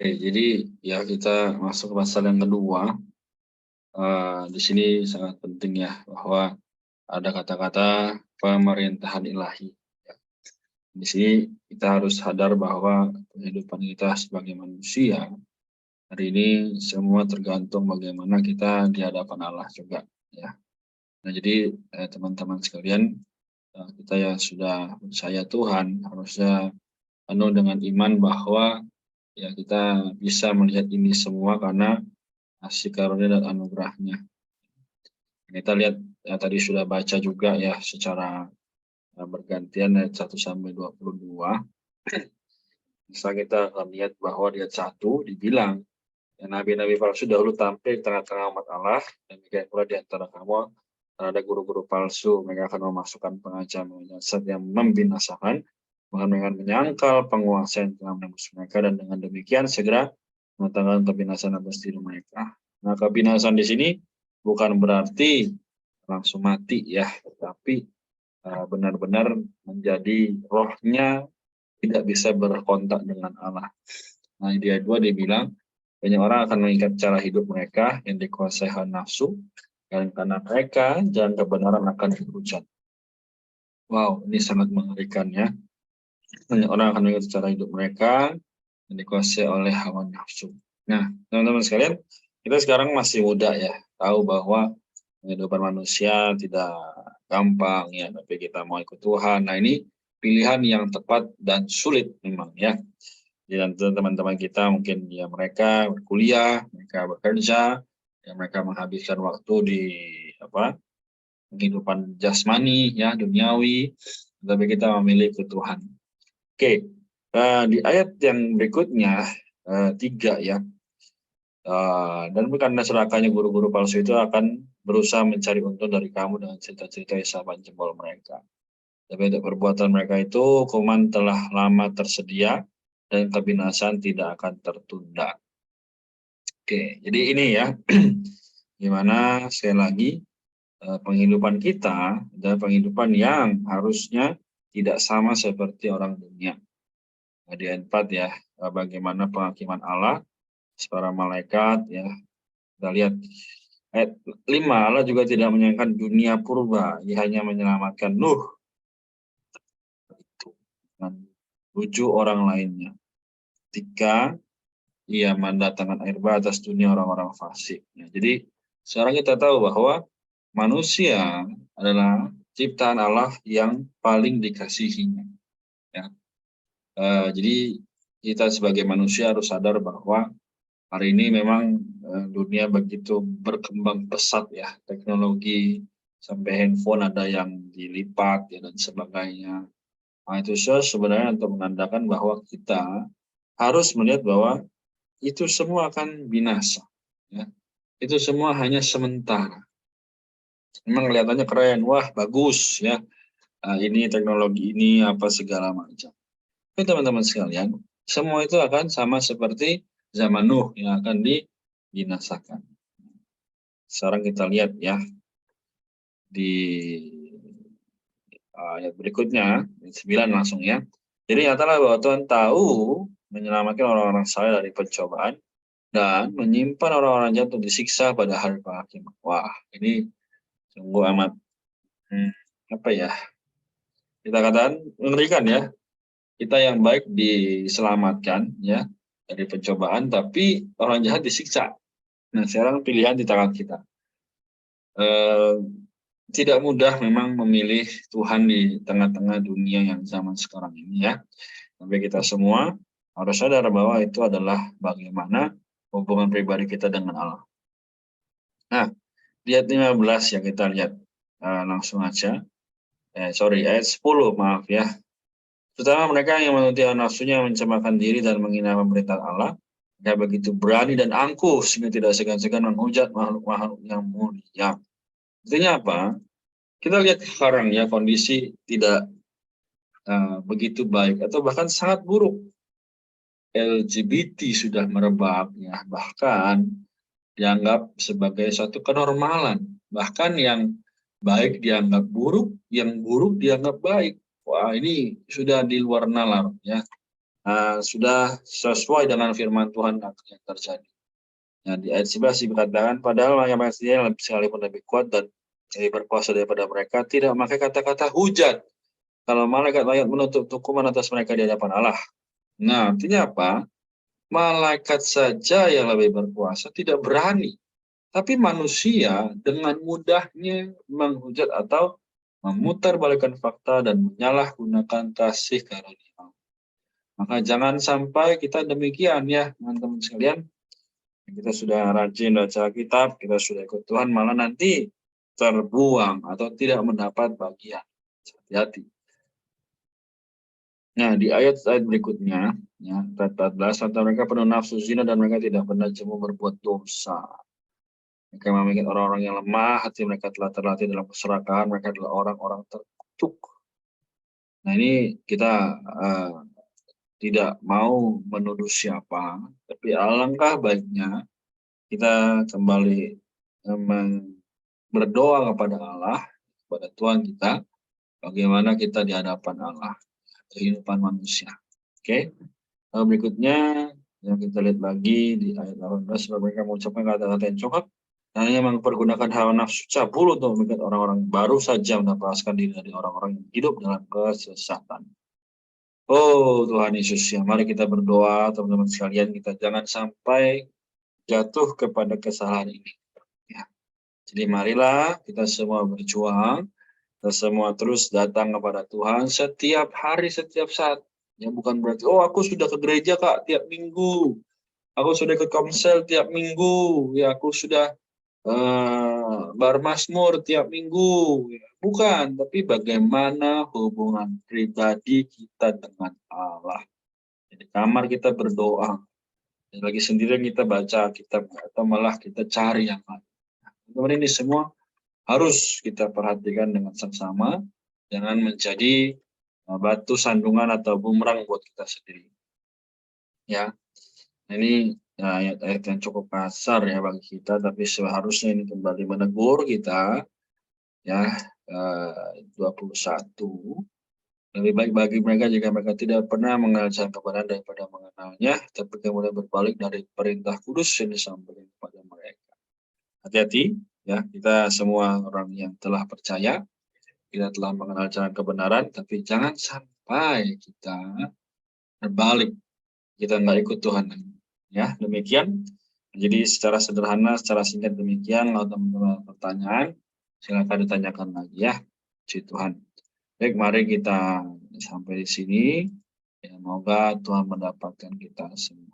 Oke, jadi ya kita masuk ke pasal yang kedua. Di sini sangat penting ya bahwa ada kata-kata pemerintahan ilahi. Ya. Di sini kita harus sadar bahwa kehidupan kita sebagai manusia hari ini semua tergantung bagaimana kita di hadapan Allah juga. Ya. Nah, jadi teman-teman sekalian, kita yang sudah percaya Tuhan harusnya penuh dengan iman bahwa ya kita bisa melihat ini semua karena kasih karunia dan anugerahnya. Kita lihat ya, tadi sudah baca juga ya secara bergantian ayat 1 sampai 22. Bisa kita lihat bahwa di ayat 1 dibilang ya, nabi-nabi palsu dahulu tampil di tengah-tengah umat Allah, dan demikian pula di antara kamu ada guru-guru palsu. Mereka akan memasukkan pengajaran sesat yang membinasakan, dengan menyangkal penguasa yang telah menembus mereka, dan dengan demikian segera mendatangkan kebinasaan atas diri mereka. Nah, kebinasaan di sini bukan berarti langsung mati ya, tetapi benar-benar menjadi rohnya tidak bisa berkontak dengan Allah. Nah, di ayat 2 dibilang banyak orang akan mengikat cara hidup mereka yang dikuasai hawa nafsu, dan karena mereka jalan kebenaran akan dihujat. Wow, ini sangat mengerikan ya. Banyak orang akan mengikat cara hidup mereka yang dikuasai oleh hawa nafsu. Nah, teman-teman sekalian, kita sekarang masih muda ya, tahu bahwa kehidupan manusia tidak gampang ya, tapi kita mau ikut Tuhan. Nah, ini pilihan yang tepat dan sulit memang ya. Dan teman-teman kita mungkin ya mereka berkuliah, mereka bekerja, ya mereka menghabiskan waktu di kehidupan jasmani ya, duniawi, tapi kita memilih ke Tuhan. Oke, di ayat yang berikutnya 3 ya. Dan karena celakanya guru-guru palsu itu akan berusaha mencari untung dari kamu dengan cerita-cerita isapan jempol mereka. Tapi untuk perbuatan mereka itu, hukuman telah lama tersedia dan kebinasaan tidak akan tertunda. Oke, jadi ini ya, gimana sekali lagi penghidupan kita adalah penghidupan yang harusnya tidak sama seperti orang dunia. Nah, di ayat 4 ya, bagaimana penghakiman Allah, para malaikat ya. Kita lihat ayat 5, Allah juga tidak menyayangkan dunia purba, ia hanya menyelamatkan Nuh dan 7 orang lainnya ketika ia mendatangkan air bah atas dunia orang-orang fasik. Ya, jadi sekarang kita tahu bahwa manusia adalah ciptaan Allah yang paling dikasihinya. Ya. Jadi kita sebagai manusia harus sadar bahwa hari ini memang dunia begitu berkembang pesat ya, teknologi sampai handphone ada yang dilipat ya, dan sebagainya. Nah, itu sebenarnya untuk menandakan bahwa kita harus melihat bahwa itu semua akan binasa. Ya. Itu semua hanya sementara. Memang kelihatannya keren, wah bagus ya, ini teknologi ini apa segala macam. Tapi teman-teman sekalian, semua itu akan sama seperti zaman Nuh yang akan dibinasakan. Sekarang kita lihat ya di ayat berikutnya, 9 langsung ya. Jadi nyatalah bahwa Tuhan tahu menyelamatkan orang-orang saleh dari pencobaan dan menyimpan orang-orang jatuh disiksa pada hari penghakiman. Wah, ini sungguh amat apa ya? Kita katakan mengerikan ya. Kita yang baik diselamatkan ya dari pencobaan, tapi orang jahat disiksa. Nah, sekarang pilihan di tangan kita. Tidak mudah memang memilih Tuhan di tengah-tengah dunia yang zaman sekarang ini ya. Tapi kita semua harus sadar bahwa itu adalah bagaimana hubungan pribadi kita dengan Allah. Nah, di ayat 15 yang kita lihat langsung aja. Ayat 10, maaf ya. Terutama mereka yang menuntut nafsunya, mencemarkan diri dan menghina pemerintahan Allah. Mereka begitu berani dan angkuh sehingga tidak segan-segan menghujat makhluk-makhluk yang mulia. Artinya apa? Kita lihat sekarang ya kondisi tidak begitu baik atau bahkan sangat buruk. LGBT sudah merebak ya, bahkan dianggap sebagai suatu kenormalan. Bahkan yang baik dianggap buruk, yang buruk dianggap baik. Wah, ini sudah di luar nalar ya. sudah sesuai dengan firman Tuhan yang terjadi. Nah, di ayat 11 dikatakan, padahal yang pastinya sekalipun lebih kuat dan lebih berkuasa daripada mereka, tidak memakai kata-kata hujat. Kalau malaikat menuntut hukuman atas mereka di hadapan Allah. Nah, artinya apa? Malaikat saja yang lebih berkuasa tidak berani. Tapi manusia dengan mudahnya menghujat atau memutarbalikkan fakta dan menyalahgunakan kasih karunia. Maka jangan sampai kita demikian ya, teman-teman sekalian. Kita sudah rajin baca kitab, kita sudah ikut Tuhan, malah nanti terbuang atau tidak mendapat bagian. Hati-hati. Nah, di ayat-ayat berikutnya, ya, ayat 14, serta mereka penuh nafsu zina dan mereka tidak pernah jemu berbuat dosa. Mereka memikirkan orang-orang yang lemah, hati mereka telah terlatih dalam keserakahan, mereka adalah orang-orang terkutuk. Nah, ini kita tidak mau menuduh siapa, tapi alangkah baiknya kita kembali berdoa kepada Allah, kepada Tuhan kita, bagaimana kita di hadapan Allah, kehidupan manusia. Oke, berikutnya yang kita lihat lagi di ayat 18, mereka mengucapkan kata-kata yang cokap, dan hanya mempergunakan hawa nafsu cabul untuk membuat orang-orang baru saja mendapatkan diri dari orang-orang yang hidup dalam kesesatan. Oh Tuhan Yesus, ya mari kita berdoa teman-teman sekalian, kita jangan sampai jatuh kepada kesalahan ini. Ya. Jadi marilah kita semua berjuang, kita semua terus datang kepada Tuhan setiap hari, setiap saat. Ya bukan berarti, oh aku sudah ke gereja Kak tiap minggu, aku sudah ke komsel tiap minggu, ya aku sudah bermazmur tiap minggu. Ya. Bukan, tapi bagaimana hubungan pribadi kita dengan Allah. Di kamar kita berdoa, lagi sendirian kita baca kitab, atau malah kita cari yang lain. Teman-teman, ini semua harus kita perhatikan dengan seksama, jangan menjadi batu sandungan atau bumerang buat kita sendiri. Ya, ini ayat-ayat yang cukup kasar ya bagi kita, tapi seharusnya ini kembali menegur kita. Ya, 21. Lebih baik bagi mereka jika mereka tidak pernah mengenal jalan kebenaran daripada mengenalnya, tapi kemudian berbalik dari perintah kudus yang disampaikan kepada mereka. Hati-hati, ya, kita semua orang yang telah percaya, kita telah mengenal jalan kebenaran, tapi jangan sampai kita berbalik, kita nggak ikut Tuhan. Ya, demikian. Jadi secara sederhana, secara singkat demikian. Kalau teman-teman pertanyaan, silakan ditanyakan lagi ya. Puji Tuhan. Baik, mari kita sampai di sini. Semoga Tuhan mendapatkan kita semua.